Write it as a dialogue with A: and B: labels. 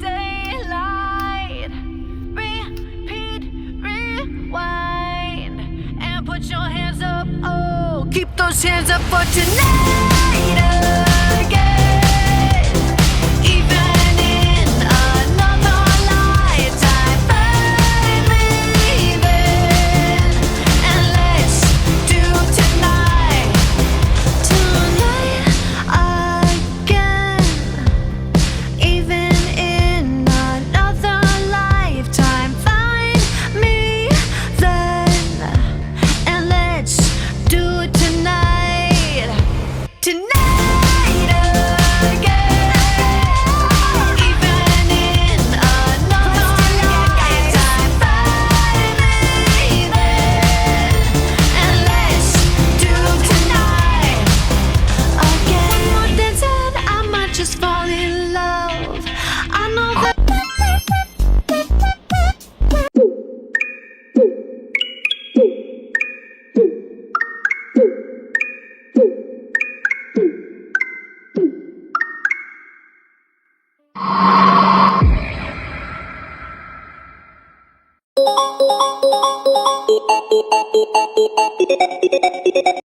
A: Daylight, repeat, rewind, and put your hands up. Oh, keep those hands up for tonight again. Even in another lifetime, find me then, and let's do tonight again. Even in another lifetime, find me then, and let's do it tonight. Tonight again. Even in another lifetime, find me then, and let's do tonight again. One more dance and I might just fall in love. I know that.